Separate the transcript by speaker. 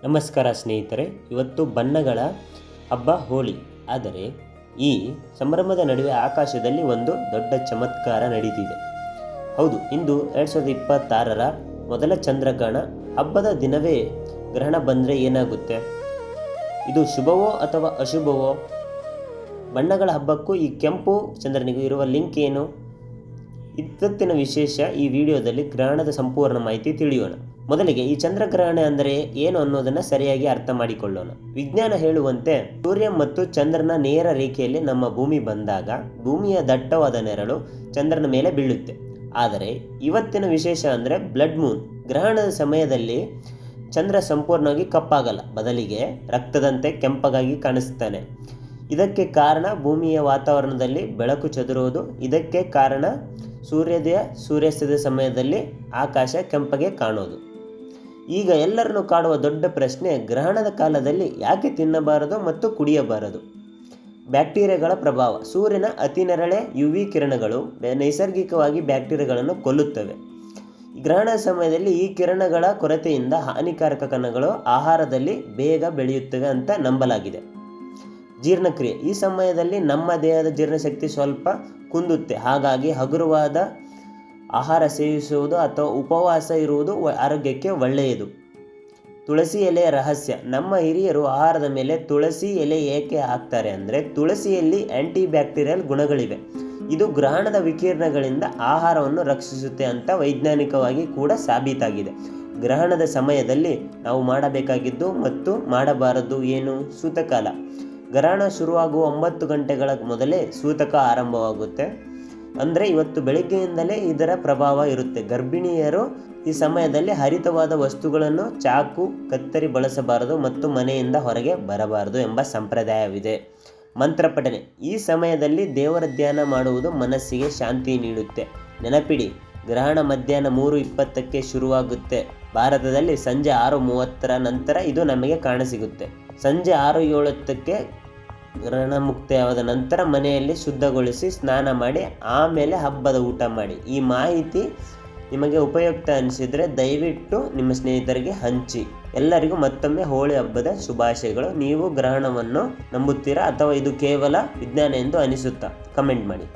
Speaker 1: ನಮಸ್ಕಾರ ಸ್ನೇಹಿತರೆ, ಇವತ್ತು ಬಣ್ಣಗಳ ಹಬ್ಬ ಹೋಳಿ. ಆದರೆ ಈ ಸಂಭ್ರಮದ ನಡುವೆ ಆಕಾಶದಲ್ಲಿ ಒಂದು ದೊಡ್ಡ ಚಮತ್ಕಾರ ನಡೆದಿದೆ. ಹೌದು, ಇಂದು 2026ರ ಮೊದಲ ಚಂದ್ರಗ್ರಹಣ. ಹಬ್ಬದ ದಿನವೇ ಗ್ರಹಣ ಬಂದರೆ ಏನಾಗುತ್ತೆ? ಇದು ಶುಭವೋ ಅಥವಾ ಅಶುಭವೋ? ಬಣ್ಣಗಳ ಹಬ್ಬಕ್ಕೂ ಈ ಕೆಂಪು ಚಂದ್ರನಿಗೂ ಇರುವ ಲಿಂಕ್ ಏನು? ಇವತ್ತಿನ ವಿಶೇಷ ಈ ವಿಡಿಯೋದಲ್ಲಿ ಗ್ರಹಣದ ಸಂಪೂರ್ಣ ಮಾಹಿತಿ ತಿಳಿಯೋಣ. ಮೊದಲಿಗೆ ಈ ಚಂದ್ರಗ್ರಹಣ ಅಂದರೆ ಏನು ಅನ್ನೋದನ್ನು ಸರಿಯಾಗಿ ಅರ್ಥ ಮಾಡಿಕೊಳ್ಳೋಣ. ವಿಜ್ಞಾನ ಹೇಳುವಂತೆ ಸೂರ್ಯ ಮತ್ತು ಚಂದ್ರನ ನೇರ ರೇಖೆಯಲ್ಲಿ ನಮ್ಮ ಭೂಮಿ ಬಂದಾಗ ಭೂಮಿಯ ದಟ್ಟವಾದ ನೆರಳು ಚಂದ್ರನ ಮೇಲೆ ಬೀಳುತ್ತೆ. ಆದರೆ ಇವತ್ತಿನ ವಿಶೇಷ ಅಂದರೆ ಬ್ಲಡ್ ಮೂನ್. ಗ್ರಹಣದ ಸಮಯದಲ್ಲಿ ಚಂದ್ರ ಸಂಪೂರ್ಣವಾಗಿ ಕಪ್ಪಾಗಲ್ಲ, ಬದಲಿಗೆ ರಕ್ತದಂತೆ ಕೆಂಪಗಾಗಿ ಕಾಣಿಸ್ತಾನೆ. ಇದಕ್ಕೆ ಕಾರಣ ಭೂಮಿಯ ವಾತಾವರಣದಲ್ಲಿ ಬೆಳಕು ಚದುರೋದು. ಇದಕ್ಕೆ ಕಾರಣ ಸೂರ್ಯಾಸ್ತದ ಸಮಯದಲ್ಲಿ ಆಕಾಶ ಕೆಂಪಗೆ ಕಾಣೋದು. ಈಗ ಎಲ್ಲರನ್ನು ಕಾಡುವ ದೊಡ್ಡ ಪ್ರಶ್ನೆ, ಗ್ರಹಣದ ಕಾಲದಲ್ಲಿ ಯಾಕೆ ತಿನ್ನಬಾರದು ಮತ್ತು ಕುಡಿಯಬಾರದು? ಬ್ಯಾಕ್ಟೀರಿಯಾಗಳ ಪ್ರಭಾವ. ಸೂರ್ಯನ ಅತಿನೇರಳೆ UV ಕಿರಣಗಳು ನೈಸರ್ಗಿಕವಾಗಿ ಬ್ಯಾಕ್ಟೀರಿಯಾಗಳನ್ನು ಕೊಲ್ಲುತ್ತವೆ. ಗ್ರಹಣದ ಸಮಯದಲ್ಲಿ ಈ ಕಿರಣಗಳ ಕೊರತೆಯಿಂದ ಹಾನಿಕಾರಕ ಕಣಗಳು ಆಹಾರದಲ್ಲಿ ಬೇಗ ಬೆಳೆಯುತ್ತವೆ ಅಂತ ನಂಬಲಾಗಿದೆ. ಜೀರ್ಣಕ್ರಿಯೆ. ಈ ಸಮಯದಲ್ಲಿ ನಮ್ಮ ದೇಹದ ಜೀರ್ಣಶಕ್ತಿ ಸ್ವಲ್ಪ ಕುಂದುತ್ತೆ. ಹಾಗಾಗಿ ಹಗುರವಾದ ಆಹಾರ ಸೇವಿಸುವುದು ಅಥವಾ ಉಪವಾಸ ಇರುವುದು ಆರೋಗ್ಯಕ್ಕೆ ಒಳ್ಳೆಯದು. ತುಳಸಿ ಎಲೆಯ ರಹಸ್ಯ. ನಮ್ಮ ಹಿರಿಯರು ಆಹಾರದ ಮೇಲೆ ತುಳಸಿ ಎಲೆ ಏಕೆ ಹಾಕ್ತಾರೆ ಅಂದರೆ, ತುಳಸಿಯಲ್ಲಿ ಆ್ಯಂಟಿ ಬ್ಯಾಕ್ಟೀರಿಯಲ್ ಗುಣಗಳಿವೆ. ಇದು ಗ್ರಹಣದ ವಿಕಿರಣಗಳಿಂದ ಆಹಾರವನ್ನು ರಕ್ಷಿಸುತ್ತೆ ಅಂತ ವೈಜ್ಞಾನಿಕವಾಗಿ ಕೂಡ ಸಾಬೀತಾಗಿದೆ. ಗ್ರಹಣದ ಸಮಯದಲ್ಲಿ ನಾವು ಮಾಡಬೇಕಾಗಿದ್ದು ಮತ್ತು ಮಾಡಬಾರದು ಏನು? ಸೂತಕಾಲ. ಗ್ರಹಣ ಶುರುವಾಗುವ 9 ಗಂಟೆಗಳ ಮೊದಲೇ ಸೂತಕ ಆರಂಭವಾಗುತ್ತೆ. ಅಂದರೆ ಇವತ್ತು ಬೆಳಗ್ಗೆಯಿಂದಲೇ ಇದರ ಪ್ರಭಾವ ಇರುತ್ತೆ. ಗರ್ಭಿಣಿಯರು ಈ ಸಮಯದಲ್ಲಿ ಹರಿತವಾದ ವಸ್ತುಗಳನ್ನು, ಚಾಕು, ಕತ್ತರಿ ಬಳಸಬಾರದು ಮತ್ತು ಮನೆಯಿಂದ ಹೊರಗೆ ಬರಬಾರದು ಎಂಬ ಸಂಪ್ರದಾಯವಿದೆ. ಮಂತ್ರ ಪಠನೆ. ಈ ಸಮಯದಲ್ಲಿ ದೇವರ ಧ್ಯಾನ ಮಾಡುವುದು ಮನಸ್ಸಿಗೆ ಶಾಂತಿ ನೀಡುತ್ತೆ. ನೆನಪಿಡಿ, ಗ್ರಹಣ ಮಧ್ಯಾಹ್ನ 3:20ಕ್ಕೆ ಶುರುವಾಗುತ್ತೆ. ಭಾರತದಲ್ಲಿ ಸಂಜೆ 6:30ರ ನಂತರ ಇದು ನಮಗೆ ಕಾಣಸಿಗುತ್ತೆ. ಸಂಜೆ 6:07ಕ್ಕೆ ಗ್ರಹಣ ಮುಕ್ತಾಯವಾದ ನಂತರ ಮನೆಯಲ್ಲಿ ಶುದ್ಧಗೊಳಿಸಿ ಸ್ನಾನ ಮಾಡಿ ಆಮೇಲೆ ಹಬ್ಬದ ಊಟ ಮಾಡಿ. ಈ ಮಾಹಿತಿ ನಿಮಗೆ ಉಪಯುಕ್ತ ಅನಿಸಿದರೆ ದಯವಿಟ್ಟು ನಿಮ್ಮ ಸ್ನೇಹಿತರಿಗೆ ಹಂಚಿ. ಎಲ್ಲರಿಗೂ ಮತ್ತೊಮ್ಮೆ ಹೋಳಿ ಹಬ್ಬದ ಶುಭಾಶಯಗಳು. ನೀವು ಗ್ರಹಣವನ್ನು ನಂಬುತ್ತೀರಾ ಅಥವಾ ಇದು ಕೇವಲ ವಿಜ್ಞಾನ ಎಂದು ಅನಿಸುತ್ತಾ? ಕಮೆಂಟ್ ಮಾಡಿ.